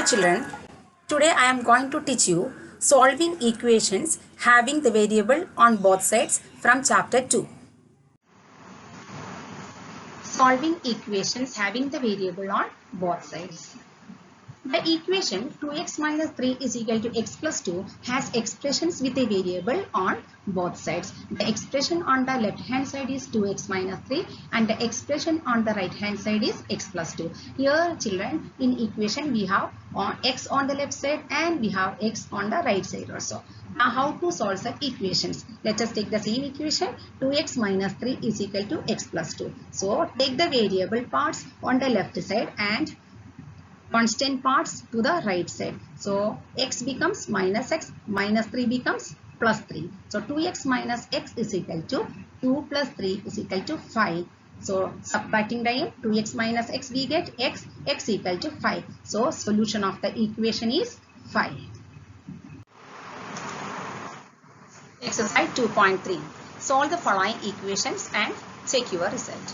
children, today I am going to teach you solving equations having the variable on both sides from chapter 2. Solving equations having the variable on both sides. The equation 2x minus 3 is equal to x plus 2 has expressions with a variable on both sides. The expression on the left hand side is 2x minus 3 and the expression on the right hand side is x plus 2. Here children, in equation we have x on the left side and we have x on the right side also. Now how to solve such equations? Let us take the same equation 2x minus 3 is equal to x plus 2. So take the variable parts on the left side and constant parts to the right side. So x becomes minus x, minus 3 becomes plus 3. So 2x minus x is equal to 2 plus 3 is equal to 5. So subtracting the m, 2x minus x we get x, x equal to 5. So solution of the equation is 5. Exercise 2.3. Solve the following equations and check your result.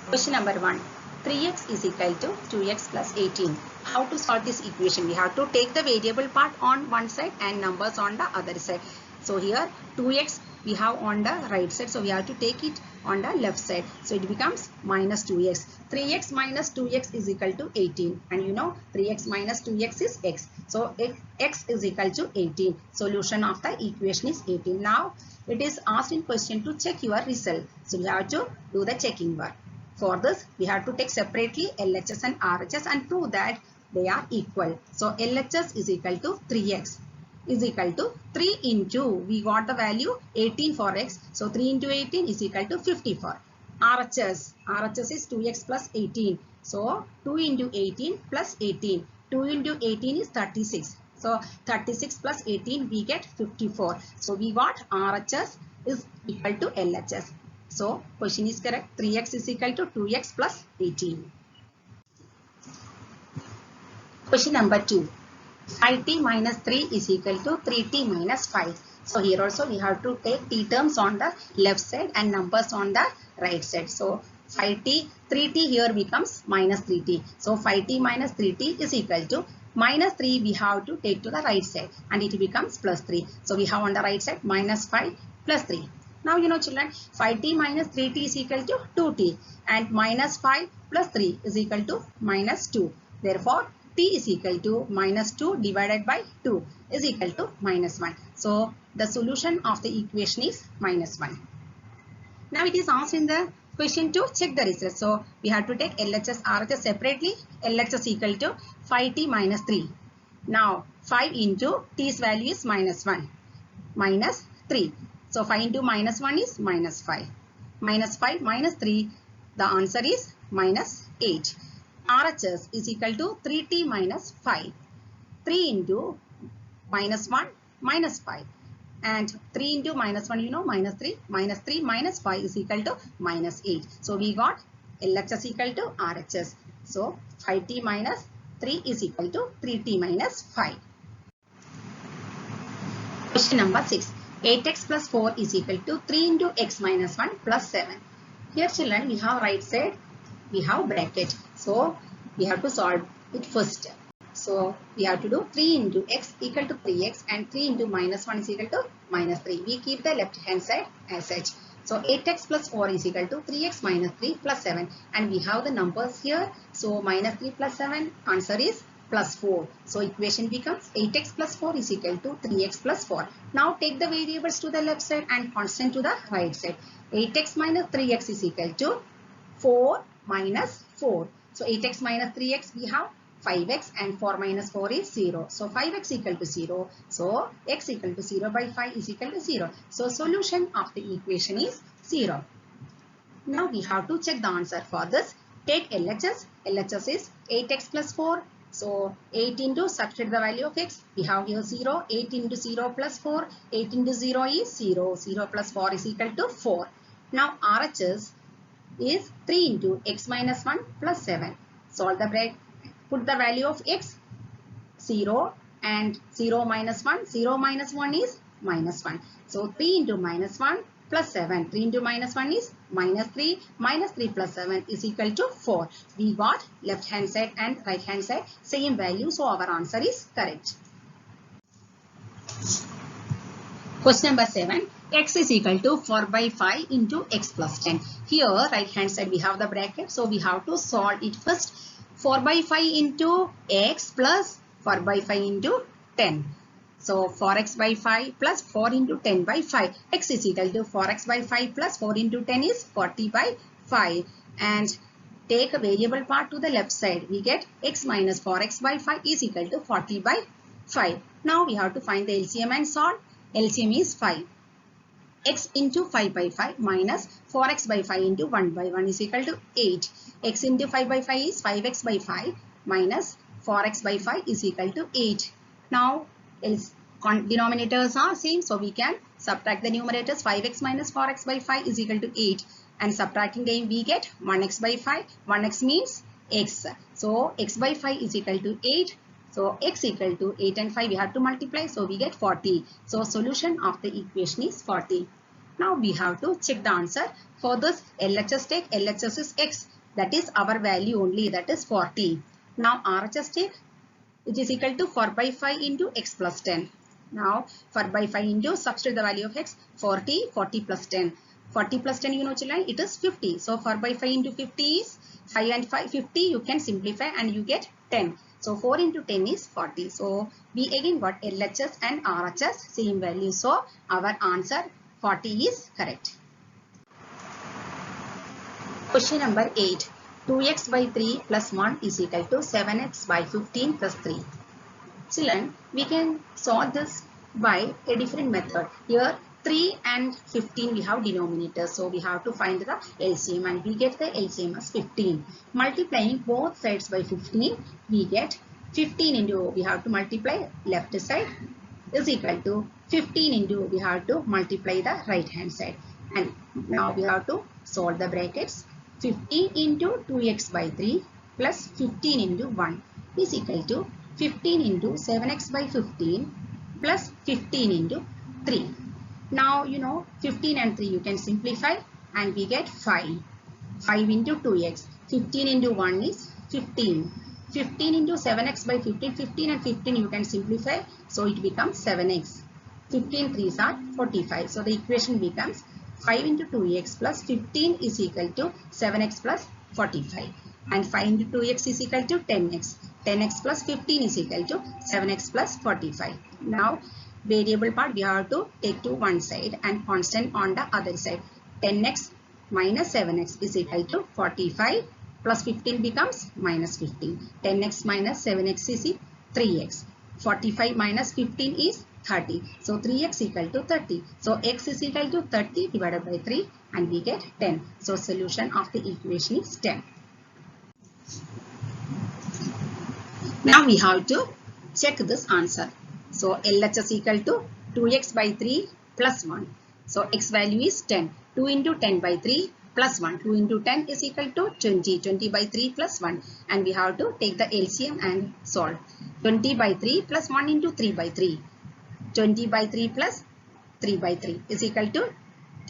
Question number 1. 3x is equal to 2x plus 18. How to solve this equation? We have to take the variable part on one side and numbers on the other side. So here 2x we have on the right side. So we have to take it on the left side. So it becomes minus 2x. 3x minus 2x is equal to 18. And you know 3x minus 2x is x. So x is equal to 18. Solution of the equation is 18. Now it is asked in question to check your result. So we have to do the checking work. For this, we have to take separately LHS and RHS and prove that they are equal. So LHS is equal to 3x is equal to 3 into, we got the value 18 for x. So 3 into 18 is equal to 54. RHS is 2x plus 18. So 2 into 18 plus 18. 2 into 18 is 36. So 36 plus 18 we get 54. So we got RHS is equal to LHS. So question is correct. 3x is equal to 2x plus 18. Question number 2. 5t minus 3 is equal to 3t minus 5. So here also we have to take t terms on the left side and numbers on the right side. So 5t, 3t here becomes minus 3t. So 5t minus 3t is equal to minus 3 we have to take to the right side and it becomes plus 3. So we have on the right side minus 5 plus 3. Now you know children, 5t minus 3t is equal to 2t and minus 5 plus 3 is equal to minus 2. Therefore, t is equal to minus 2 divided by 2 is equal to minus 1. So, the solution of the equation is minus 1. Now, it is asked in the question to check the result. So, we have to take LHS, RHS separately. LHS equal to 5t minus 3. Now, 5 into t's value is minus 1 minus 3. So 5 into minus 1 is minus 5. Minus 5 minus 3, the answer is minus 8. RHS is equal to 3t minus 5. 3 into minus 1 minus 5. And 3 into minus 1, you know, minus 3. Minus 3 minus 5 is equal to minus 8. So we got LHS equal to RHS. So 5t minus 3 is equal to 3t minus 5. Question number 6. 8x plus 4 is equal to 3 into x minus 1 plus 7. Here children, we have right side, we have bracket. So, we have to solve it first. So, we have to do 3 into x equal to 3x and 3 into minus 1 is equal to minus 3. We keep the left hand side as such. So, 8x plus 4 is equal to 3x minus 3 plus 7. And we have the numbers here. So, minus 3 plus 7, answer is plus 4. So equation becomes 8x plus 4 is equal to 3x plus 4. Now take the variables to the left side and constant to the right side. 8x minus 3x is equal to 4 minus 4. So 8x minus 3x we have 5x and 4 minus 4 is 0. So 5x equal to 0. So x equal to 0 by 5 is equal to 0. So solution of the equation is 0. Now we have to check the answer for this. Take LHS. LHS is 8x plus 4. So 8 into, substitute the value of x, we have here 0, 8 into 0 plus 4, 8 into 0 is 0, 0 plus 4 is equal to 4. Now RHS is 3 into x minus 1 plus 7. Solve the bracket, put the value of x, 0 and 0 minus 1, 0 minus 1 is minus 1. So 3 into minus 1 plus 7. 3 into minus 1 is minus 3. Minus 3 plus 7 is equal to 4. We got left hand side and right hand side same value. So our answer is correct. Question number 7. X is equal to 4 by 5 into x plus 10. Here right hand side we have the bracket. So we have to solve it first. 4 by 5 into x plus 4 by 5 into 10. So 4x by 5 plus 4 into 10 by 5. X is equal to 4x by 5 plus 4 into 10 is 40 by 5. And take a variable part to the left side. We get x minus 4x by 5 is equal to 40 by 5. Now we have to find the LCM and solve. LCM is 5. X into 5 by 5 minus 4x by 5 into 1 by 1 is equal to 8. X into 5 by 5 is 5x by 5 minus 4x by 5 is equal to 8. Now denominators are same, so we can subtract the numerators. 5x minus 4x by 5 is equal to 8, and subtracting them we get 1x by 5. 1x means x, so x by 5 is equal to 8. So x equal to 8 and 5 we have to multiply, so we get 40. So solution of the equation is 40. Now we have to check the answer. For this LHS take, LHS is x, that is our value only, that is 40. Now RHS take, which is equal to 4 by 5 into x plus 10. Now 4 by 5 into, substitute the value of x, 40, 40 plus 10. 40 plus 10 you know children, it is 50. So 4 by 5 into 50 is 5 and 5, 50, you can simplify and you get 10. So 4 into 10 is 40. So we again got LHS and RHS same value. So our answer 40 is correct. Question number 8. 2x by 3 plus 1 is equal to 7x by 15 plus 3. Children, we can solve this by a different method. Here 3 and 15 we have denominators, so we have to find the LCM and we get the LCM as 15. Multiplying both sides by 15, we get 15 into, we have to multiply left side is equal to 15 into, we have to multiply the right hand side. And now we have to solve the brackets. 15 into 2x by 3 plus 15 into 1 is equal to 15 into 7x by 15 plus 15 into 3. Now you know 15 and 3 you can simplify and we get 5. 5 into 2x. 15 into 1 is 15. 15 into 7x by 15. 15 and 15 you can simplify. So it becomes 7x. 15 3s are 45. So the equation becomes 5 into 2x plus 15 is equal to 7x plus 45. And 5 into 2x is equal to 10x. 10x plus 15 is equal to 7x plus 45. Now variable part we have to take to one side and constant on the other side. 10x minus 7x is equal to 45 plus 15 becomes minus 15. 10x minus 7x is 3x. 45 minus 15 is 30. So 3x equal to 30. So x is equal to 30 divided by 3 and we get 10. So solution of the equation is 10. Now we have to check this answer. So LHS equal to 2x by 3 plus 1. So x value is 10. 2 into 10 by 3 plus 1. 2 into 10 is equal to 20. 20 by 3 plus 1. And we have to take the LCM and solve. 20 by 3 plus 1 into 3 by 3. 20 by 3 plus 3 by 3 is equal to,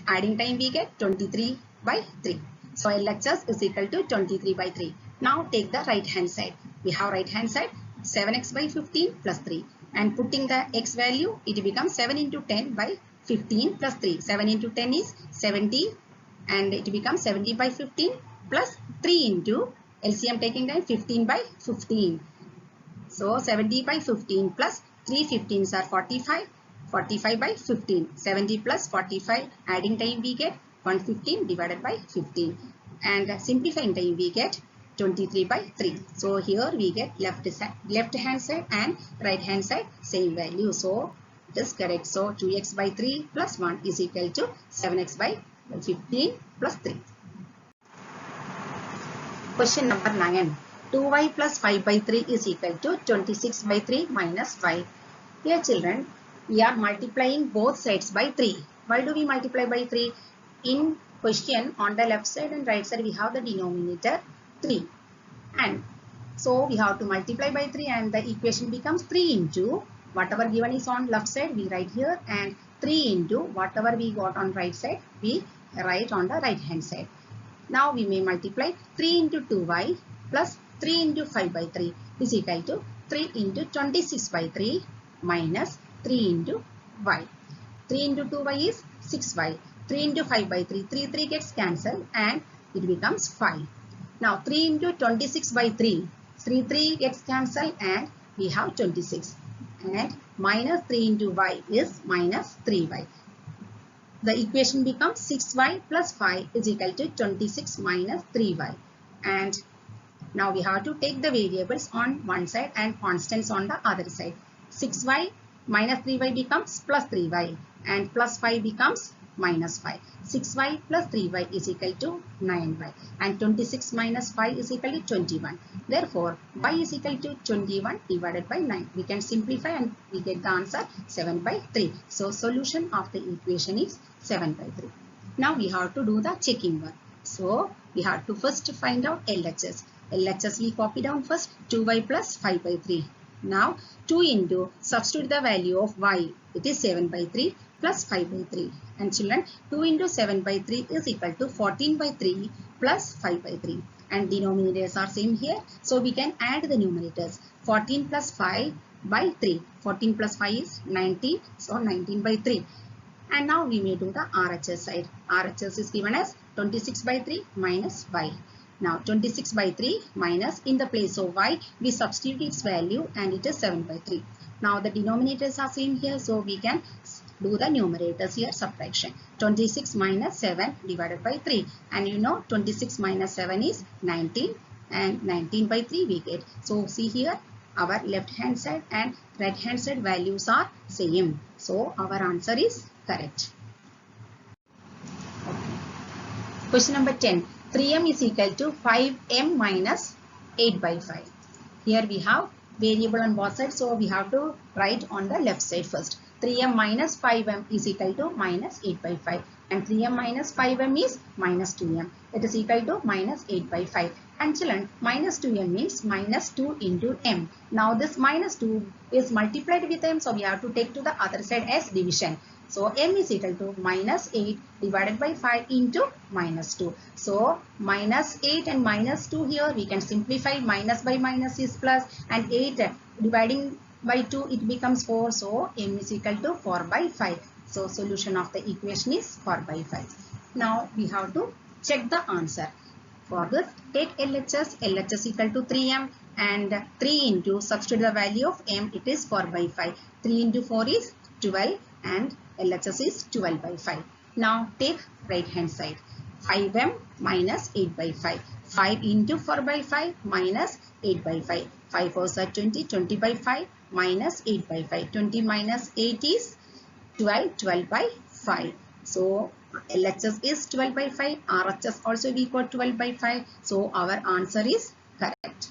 adding time we get 23 by 3. So LHS is equal to 23 by 3. Now take the right hand side. We have right hand side 7x by 15 plus 3. And putting the x value, it becomes 7 into 10 by 15 plus 3. 7 into 10 is 70 and it becomes 70 by 15 plus 3 into LCM taking time 15 by 15. So 70 by 15 plus 3 15s are 45. 45 by 15. 70 plus 45, adding time we get 115 divided by 15. And simplifying time we get 23 by 3. So here we get left hand side and right hand side same value. So it is correct. So 2x by 3 plus 1 is equal to 7x by 15 plus 3. Question number 9. 2y plus 5 by 3 is equal to 26 by 3 minus 5. Here children, we are multiplying both sides by 3. Why do we multiply by 3? In question on the left side and right side we have the denominator 3. And so we have to multiply by 3 and the equation becomes 3 into whatever given is on left side we write here and 3 into whatever we got on right side, we write on the right hand side. Now we may multiply 3 into 2y plus 3 into 5 by 3 is equal to 3 into 26 by 3 minus 3 into y. 3 into 2y is 6y. 3 into 5 by 3, 3 gets cancelled and it becomes 5. Now 3 into 26 by 3, 3 gets cancelled and we have 26. And minus 3 into y is minus 3y. The equation becomes 6y plus 5 is equal to 26 minus 3y. And now we have to take the variables on one side and constants on the other side. 6y minus 3y becomes plus 3y and plus 5 becomes minus 5. 6y plus 3y is equal to 9y and 26 minus 5 is equal to 21. Therefore, y is equal to 21 divided by 9. We can simplify and we get the answer 7 by 3. So, solution of the equation is 7 by 3. Now, we have to do the checking work. So, we have to first find out LHS. LHS we copy down first 2y plus 5 by 3. Now 2 into substitute the value of y, it is 7 by 3 plus 5 by 3. And children, 2 into 7 by 3 is equal to 14 by 3 plus 5 by 3. And denominators are same here. So we can add the numerators. 14 plus 5 by 3. 14 plus 5 is 19. So 19 by 3. And now we may do the RHS side. RHS is given as 26 by 3 minus y. Now 26 by 3 minus, in the place of y, we substitute its value and it is 7 by 3. Now the denominators are same here, so we can do the numerators here, subtraction. 26 minus 7 divided by 3. And you know 26 minus 7 is 19 and 19 by 3 we get. So see here, our left hand side and right hand side values are same. So our answer is correct. Question number 10. 3m is equal to 5m minus 8 by 5. Here we have variable on both sides, so we have to write on the left side first. 3m minus 5m is equal to minus 8 by 5. And 3m minus 5m is minus 2m. It is equal to minus 8 by 5. And children, minus 2m means minus 2 into m. Now this minus 2 is multiplied with m, so we have to take to the other side as division. So m is equal to minus 8 divided by 5 into minus 2. So minus 8 and minus 2 here we can simplify. Minus by minus is plus, and 8 dividing by 2 it becomes 4. So m is equal to 4 by 5. So solution of the equation is 4 by 5. Now we have to check the answer. For this, take LHS. LHS equal to 3m, and 3 into substitute the value of m, it is 4 by 5. 3 into 4 is 12 and LHS is 12 by 5. Now take right hand side. 5m minus 8 by 5. 5 into 4 by 5 minus 8 by 5. 5 4s are 20. 20 by 5 minus 8 by 5. 20 minus 8 is 12. 12 by 5. So LHS is 12 by 5. RHS also we got 12 by 5. So our answer is correct.